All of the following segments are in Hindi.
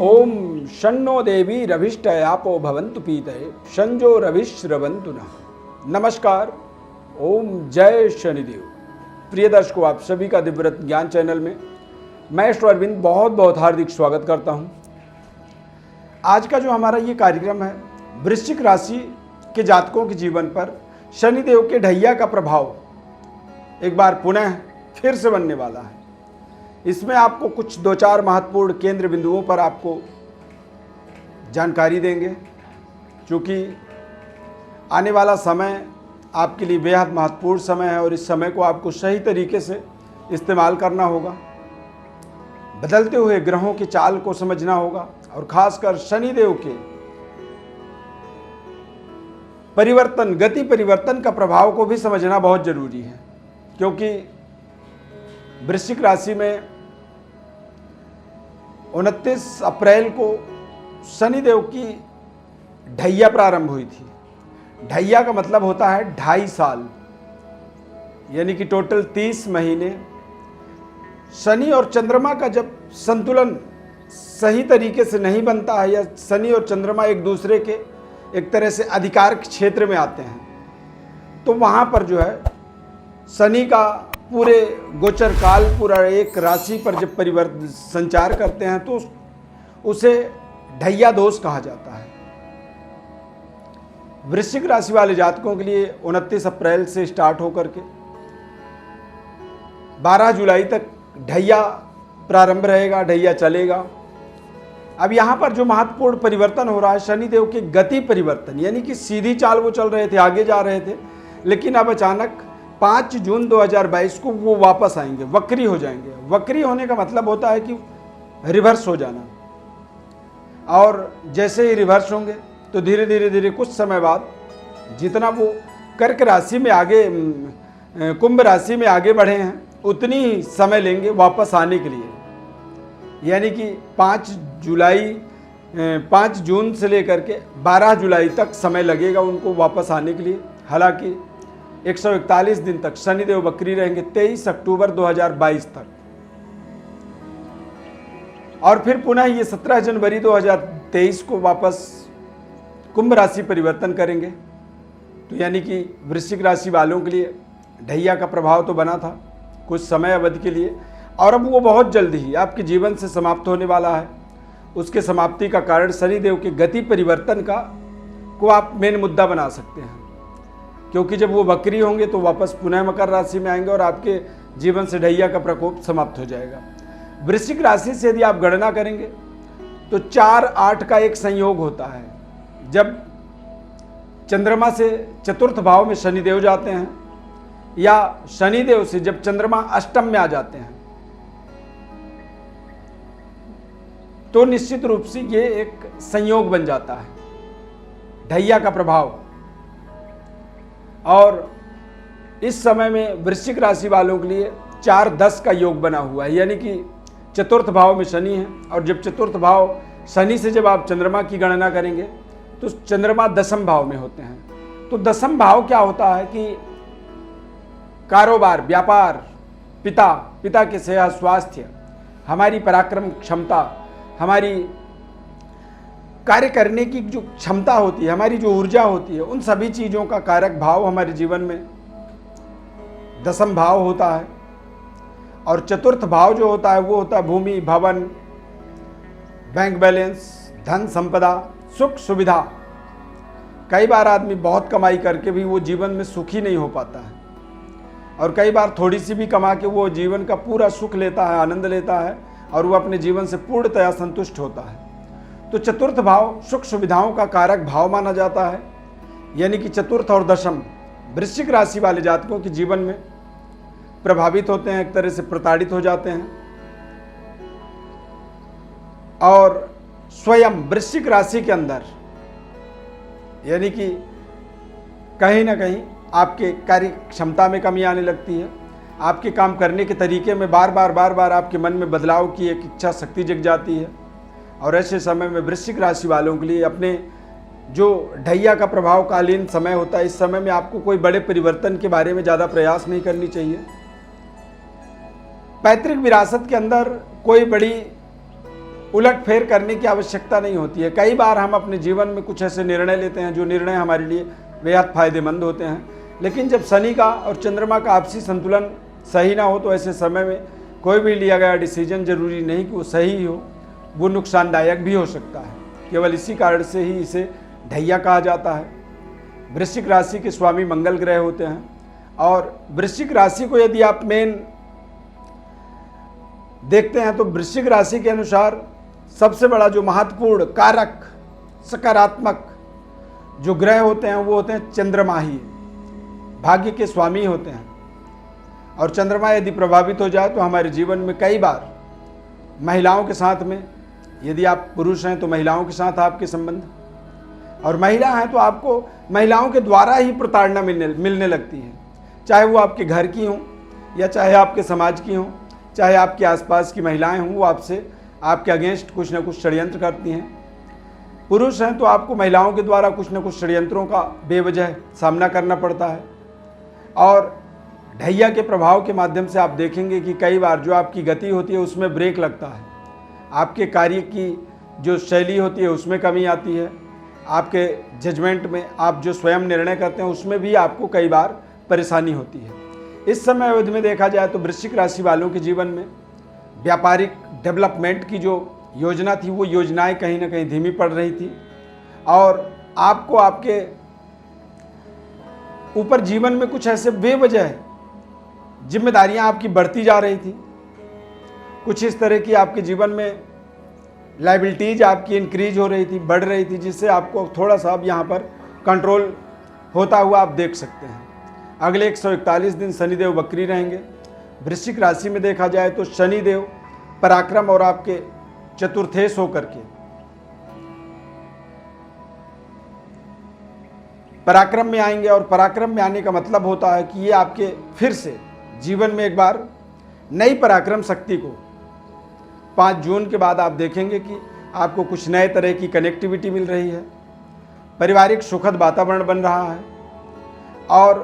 ओम शन्नो देवी रविष्टयापो भवन्तु पीतये संजो रविश्रवन्तु नः। नमस्कार, ओम जय शनिदेव। प्रिय दर्शकों, आप सभी का दिव्यव्रत ज्ञान चैनल में मैं ईश्वर अरविंद बहुत बहुत हार्दिक स्वागत करता हूं। आज का जो हमारा ये कार्यक्रम है, वृश्चिक राशि के जातकों के जीवन पर शनिदेव के ढैया का प्रभाव एक बार पुनः फिर से बनने वाला है। इसमें आपको कुछ 2-4 महत्वपूर्ण केंद्र बिंदुओं पर आपको जानकारी देंगे, क्योंकि आने वाला समय आपके लिए बेहद महत्वपूर्ण समय है और इस समय को आपको सही तरीके से इस्तेमाल करना होगा। बदलते हुए ग्रहों की चाल को समझना होगा और खासकर शनिदेव के परिवर्तन, गति परिवर्तन का प्रभाव को भी समझना बहुत जरूरी है, क्योंकि वृश्चिक राशि में 29 अप्रैल को शनिदेव की ढैया प्रारंभ हुई थी। ढैया का मतलब होता है 2.5 साल, यानी कि टोटल 30 महीने। शनि और चंद्रमा का जब संतुलन सही तरीके से नहीं बनता है, या शनि और चंद्रमा एक दूसरे के एक तरह से अधिकार क्षेत्र में आते हैं, तो वहाँ पर जो है शनि का पूरे गोचर काल पूरा एक राशि पर जब परिवर्तन संचार करते हैं तो उसे ढैया दोष कहा जाता है। वृश्चिक राशि वाले जातकों के लिए 29 अप्रैल से स्टार्ट होकर के 12 जुलाई तक ढैया प्रारंभ रहेगा, ढैया चलेगा। अब यहाँ पर जो महत्वपूर्ण परिवर्तन हो रहा है, शनिदेव के गति परिवर्तन, यानी कि सीधी चाल वो चल रहे थे, आगे जा रहे थे, लेकिन अब अचानक 5 जून 2022 को वो वापस आएंगे, वक्री हो जाएंगे। वक्री होने का मतलब होता है कि रिवर्स हो जाना, और जैसे ही रिवर्स होंगे तो धीरे धीरे कुछ समय बाद जितना वो कर्क राशि में आगे, कुंभ राशि में आगे बढ़े हैं, उतनी ही समय लेंगे वापस आने के लिए। यानी कि 5 जून से लेकर के 12 जुलाई तक समय लगेगा उनको वापस आने के लिए। हालांकि 141 दिन तक शनिदेव वक्री रहेंगे, 23 अक्टूबर 2022 तक, और फिर पुनः ये 17 जनवरी 2023 को वापस कुंभ राशि परिवर्तन करेंगे। तो यानी कि वृश्चिक राशि वालों के लिए ढैया का प्रभाव तो बना था कुछ समय अवधि के लिए, और अब वो बहुत जल्द ही आपके जीवन से समाप्त होने वाला है। उसके समाप्ति का कारण शनिदेव के गति परिवर्तन को आप मेन मुद्दा बना सकते हैं, क्योंकि जब वो वक्री होंगे तो वापस पुनः मकर राशि में आएंगे और आपके जीवन से ढैया का प्रकोप समाप्त हो जाएगा। वृश्चिक राशि से यदि आप गणना करेंगे तो 4-8 का एक संयोग होता है। जब चंद्रमा से चतुर्थ भाव में शनिदेव जाते हैं, या शनिदेव से जब चंद्रमा अष्टम में आ जाते हैं, तो निश्चित रूप से ये एक संयोग बन जाता है, ढैया का प्रभाव। और इस समय में वृश्चिक राशि वालों के लिए 4-10 का योग बना हुआ है, यानी कि चतुर्थ भाव में शनि है, और जब चतुर्थ भाव शनि से जब आप चंद्रमा की गणना करेंगे तो चंद्रमा 10वें भाव में होते हैं। तो 10वां भाव क्या होता है कि कारोबार, व्यापार, पिता के सेहत, स्वास्थ्य, हमारी पराक्रम क्षमता, हमारी कार्य करने की जो क्षमता होती है, हमारी जो ऊर्जा होती है, उन सभी चीज़ों का कारक भाव हमारे जीवन में 10वां भाव होता है। और चतुर्थ भाव जो होता है वो होता है भूमि, भवन, बैंक बैलेंस, धन संपदा, सुख सुविधा। कई बार आदमी बहुत कमाई करके भी वो जीवन में सुखी नहीं हो पाता है, और कई बार थोड़ी सी भी कमा के वो जीवन का पूरा सुख लेता है, आनंद लेता है, और वो अपने जीवन से पूर्णतया संतुष्ट होता है। तो चतुर्थ भाव सुख सुविधाओं का कारक भाव माना जाता है, यानी कि चतुर्थ और दशम वृश्चिक राशि वाले जातकों के जीवन में प्रभावित होते हैं, एक तरह से प्रताड़ित हो जाते हैं। और स्वयं वृश्चिक राशि के अंदर, यानी कि कहीं ना कहीं आपके कार्य क्षमता में कमी आने लगती है, आपके काम करने के तरीके में बार बार आपके मन में बदलाव की एक इच्छा शक्ति जग जाती है। और ऐसे समय में वृश्चिक राशि वालों के लिए अपने जो ढैया का प्रभावकालीन समय होता है, इस समय में आपको कोई बड़े परिवर्तन के बारे में ज़्यादा प्रयास नहीं करनी चाहिए। पैतृक विरासत के अंदर कोई बड़ी उलट फेर करने की आवश्यकता नहीं होती है। कई बार हम अपने जीवन में कुछ ऐसे निर्णय लेते हैं जो निर्णय हमारे लिए बेहद फायदेमंद होते हैं, लेकिन जब शनि का और चंद्रमा का आपसी संतुलन सही ना हो तो ऐसे समय में कोई भी लिया गया डिसीजन जरूरी नहीं कि वो सही हो, वो नुकसानदायक भी हो सकता है। केवल इसी कारण से ही इसे ढैया कहा जाता है। वृश्चिक राशि के स्वामी मंगल ग्रह होते हैं, और वृश्चिक राशि को यदि आप मेन देखते हैं तो वृश्चिक राशि के अनुसार सबसे बड़ा जो महत्वपूर्ण कारक सकारात्मक जो ग्रह होते हैं वो होते हैं चंद्रमा ही, भाग्य के स्वामी होते हैं। और चंद्रमा यदि प्रभावित हो जाए तो हमारे जीवन में कई बार महिलाओं के साथ में, यदि आप पुरुष हैं तो महिलाओं के साथ आपके संबंध, और महिला हैं तो आपको महिलाओं के द्वारा ही प्रताड़ना मिलने लगती है, चाहे वो आपके घर की हों या चाहे आपके समाज की हों, चाहे आपके आसपास की महिलाएं हों, वो आपसे आपके अगेंस्ट कुछ ना कुछ षड्यंत्र करती हैं। पुरुष हैं तो आपको महिलाओं के द्वारा कुछ ना कुछ षड्यंत्रों का बेवजह सामना करना पड़ता है। और ढैया के प्रभाव के माध्यम से आप देखेंगे कि कई बार जो आपकी गति होती है उसमें ब्रेक लगता है, आपके कार्य की जो शैली होती है उसमें कमी आती है, आपके जजमेंट में आप जो स्वयं निर्णय करते हैं उसमें भी आपको कई बार परेशानी होती है। इस समय अवधि में देखा जाए तो वृश्चिक राशि वालों के जीवन में व्यापारिक डेवलपमेंट की जो योजना थी वो योजनाएं कहीं ना कहीं धीमी पड़ रही थी, और आपको आपके ऊपर जीवन में कुछ ऐसे बेवजह जिम्मेदारियां आपकी बढ़ती जा रही थी। कुछ इस तरह की आपके जीवन में लायबिलिटीज आपकी इंक्रीज हो रही थी, बढ़ रही थी, जिससे आपको थोड़ा सा अब यहाँ पर कंट्रोल होता हुआ आप देख सकते हैं। अगले 141 दिन शनिदेव वक्री रहेंगे। वृश्चिक राशि में देखा जाए तो शनिदेव पराक्रम और आपके चतुर्थेश होकर के पराक्रम में आएंगे, और पराक्रम में आने का मतलब होता है कि ये आपके फिर से जीवन में एक बार नई पराक्रम शक्ति को 5 जून के बाद आप देखेंगे कि आपको कुछ नए तरह की कनेक्टिविटी मिल रही है, पारिवारिक सुखद वातावरण बन रहा है। और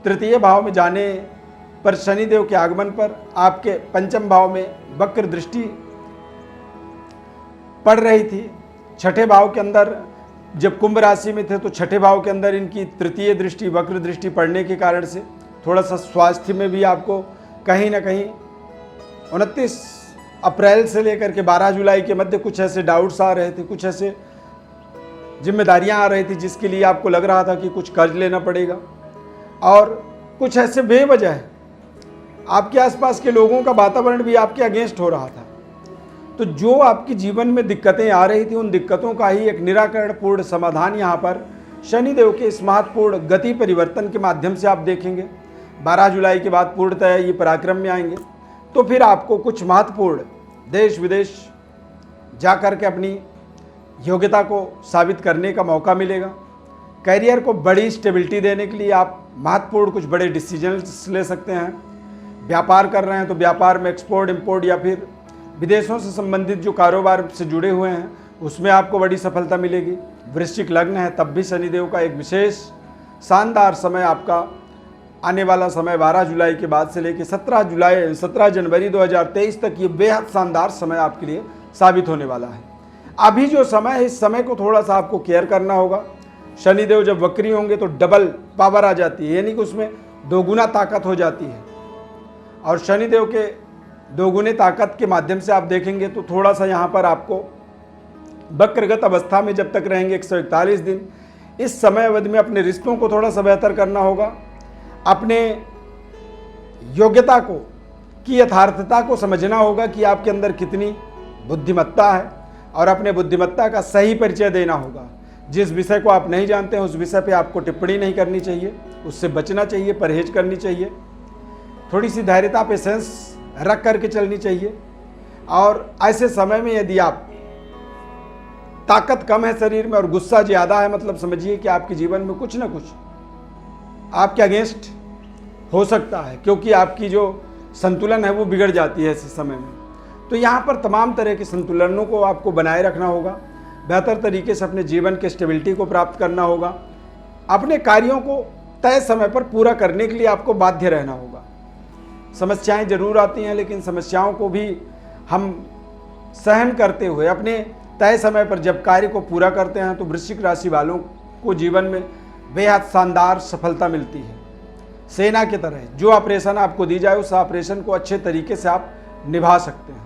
तृतीय भाव में जाने पर शनिदेव के आगमन पर आपके पंचम भाव में वक्र दृष्टि पड़ रही थी। छठे भाव के अंदर जब कुंभ राशि में थे तो छठे भाव के अंदर इनकी तृतीय दृष्टि वक्र दृष्टि पड़ने के कारण से थोड़ा सा स्वास्थ्य में भी आपको कहीं ना कहीं 29 अप्रैल से लेकर के 12 जुलाई के मध्य कुछ ऐसे डाउट्स आ रहे थे, कुछ ऐसे जिम्मेदारियां आ रही थी जिसके लिए आपको लग रहा था कि कुछ कर्ज लेना पड़ेगा, और कुछ ऐसे बेवजह आपके आसपास के लोगों का वातावरण भी आपके अगेंस्ट हो रहा था। तो जो आपके जीवन में दिक्कतें आ रही थी उन दिक्कतों का ही एक निराकरण पूर्ण समाधान यहाँ पर शनिदेव के इस महत्वपूर्ण गति परिवर्तन के माध्यम से आप देखेंगे। 12 जुलाई के बाद पूर्णतः ये पराक्रम में आएंगे, तो फिर आपको कुछ महत्वपूर्ण देश विदेश जाकर के अपनी योग्यता को साबित करने का मौका मिलेगा। करियर को बड़ी स्टेबिलिटी देने के लिए आप महत्वपूर्ण कुछ बड़े डिसीजंस ले सकते हैं। व्यापार कर रहे हैं तो व्यापार में एक्सपोर्ट इंपोर्ट या फिर विदेशों से संबंधित जो कारोबार से जुड़े हुए हैं उसमें आपको बड़ी सफलता मिलेगी। वृश्चिक लग्न है तब भी शनिदेव का एक विशेष शानदार समय आपका आने वाला समय 12 जुलाई के बाद से लेकर 17 जनवरी 2023 तक ये बेहद शानदार समय आपके लिए साबित होने वाला है। अभी जो समय है इस समय को थोड़ा सा आपको केयर करना होगा। शनिदेव जब वक्री होंगे तो डबल पावर आ जाती है, यानी कि उसमें दोगुना ताकत हो जाती है, और शनिदेव के दोगुने ताकत के माध्यम से आप देखेंगे तो थोड़ा सा यहाँ पर आपको वक्रगत अवस्था में जब तक रहेंगे 141 दिन, इस समय अवधि में अपने रिश्तों को थोड़ा सा बेहतर करना होगा। अपने योग्यता को की यथार्थता को समझना होगा कि आपके अंदर कितनी बुद्धिमत्ता है, और अपने बुद्धिमत्ता का सही परिचय देना होगा। जिस विषय को आप नहीं जानते हैं उस विषय पे आपको टिप्पणी नहीं करनी चाहिए, उससे बचना चाहिए, परहेज करनी चाहिए, थोड़ी सी धैर्यता पेशेंस रख करके चलनी चाहिए। और ऐसे समय में यदि आप ताकत कम है शरीर में और गुस्सा ज़्यादा है, मतलब समझिए कि आपके जीवन में कुछ ना कुछ आपके अगेंस्ट हो सकता है, क्योंकि आपकी जो संतुलन है वो बिगड़ जाती है ऐसे समय में। तो यहाँ पर तमाम तरह के संतुलनों को आपको बनाए रखना होगा, बेहतर तरीके से अपने जीवन के स्टेबिलिटी को प्राप्त करना होगा, अपने कार्यों को तय समय पर पूरा करने के लिए आपको बाध्य रहना होगा। समस्याएं जरूर आती हैं, लेकिन समस्याओं को भी हम सहन करते हुए अपने तय समय पर जब कार्य को पूरा करते हैं तो वृश्चिक राशि वालों को जीवन में बेहद शानदार सफलता मिलती है। सेना की तरह जो ऑपरेशन आपको दी जाए उस ऑपरेशन को अच्छे तरीके से आप निभा सकते हैं,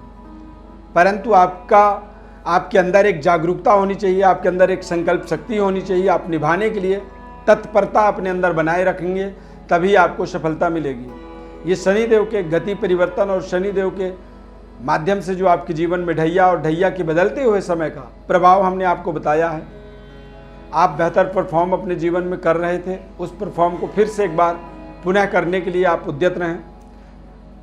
परंतु आपके अंदर एक जागरूकता होनी चाहिए, आपके अंदर एक संकल्प शक्ति होनी चाहिए। आप निभाने के लिए तत्परता अपने अंदर बनाए रखेंगे तभी आपको सफलता मिलेगी। ये शनिदेव के गति परिवर्तन और शनिदेव के माध्यम से जो आपके जीवन में ढैया और ढैया के बदलते हुए समय का प्रभाव हमने आपको बताया है। आप बेहतर परफॉर्म अपने जीवन में कर रहे थे, उस परफॉर्म को फिर से एक बार पुनः करने के लिए आप उद्यत रहें।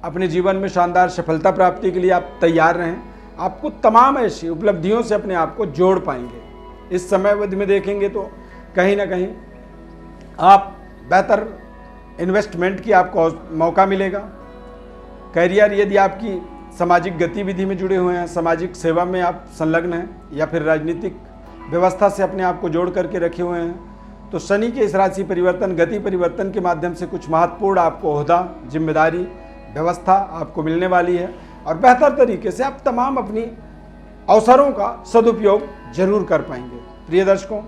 अपने जीवन में शानदार सफलता प्राप्ति के लिए आप तैयार रहें। आपको तमाम ऐसी उपलब्धियों से अपने आप को जोड़ पाएंगे। इस समय अवधि में देखेंगे तो कहीं ना कहीं आप बेहतर इन्वेस्टमेंट की आपको मौका मिलेगा। करियर, यदि आपकी सामाजिक गतिविधि में जुड़े हुए हैं, सामाजिक सेवा में आप संलग्न हैं या फिर राजनीतिक व्यवस्था से अपने आप को जोड़ करके रखे हुए हैं, तो शनि के इस राशि परिवर्तन, गति परिवर्तन के माध्यम से कुछ महत्वपूर्ण आपको ओहदा, जिम्मेदारी, व्यवस्था आपको मिलने वाली है और बेहतर तरीके से आप तमाम अपनी अवसरों का सदुपयोग जरूर कर पाएंगे। प्रिय दर्शकों,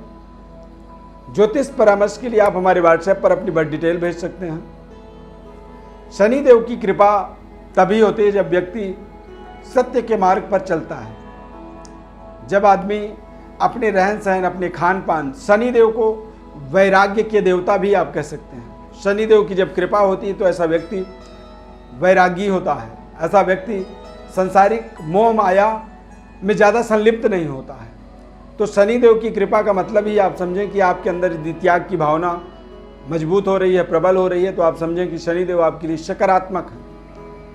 ज्योतिष परामर्श के लिए आप हमारे व्हाट्सएप पर अपनी बर्थ डिटेल भेज सकते हैं। शनिदेव की कृपा तभी होती है जब व्यक्ति सत्य के मार्ग पर चलता है, जब आदमी अपने रहन सहन, अपने खान पान, शनिदेव को वैराग्य के देवता भी आप कह सकते हैं। शनिदेव की जब कृपा होती है तो ऐसा व्यक्ति वैरागी होता है, ऐसा व्यक्ति संसारिक मोह माया में ज़्यादा संलिप्त नहीं होता है। तो शनिदेव की कृपा का मतलब ही आप समझें कि आपके अंदर त्याग की भावना मजबूत हो रही है, प्रबल हो रही है, तो आप समझें कि शनिदेव आपके लिए सकारात्मक है।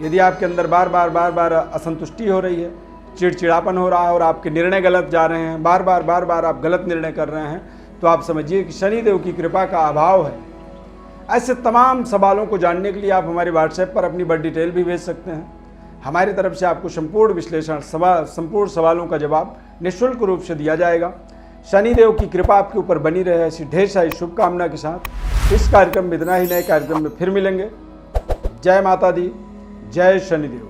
यदि आपके अंदर बार बार असंतुष्टि हो रही है, चिड़चिड़ापन हो रहा है और आपके निर्णय गलत जा रहे हैं, बार बार आप गलत निर्णय कर रहे हैं, तो आप समझिए कि शनिदेव की कृपा का अभाव है। ऐसे तमाम सवालों को जानने के लिए आप हमारे व्हाट्सएप पर अपनी बर्थ डिटेल भी भेज सकते हैं। हमारी तरफ से आपको संपूर्ण विश्लेषण, संपूर्ण सवालों का जवाब निःशुल्क रूप से दिया जाएगा। शनिदेव की कृपा आपके ऊपर बनी रहे, ऐसी ढेर सारी शुभकामना के साथ इस कार्यक्रम में इतना ही। नए कार्यक्रम में फिर मिलेंगे। जय माता दी, जय शनिदेव।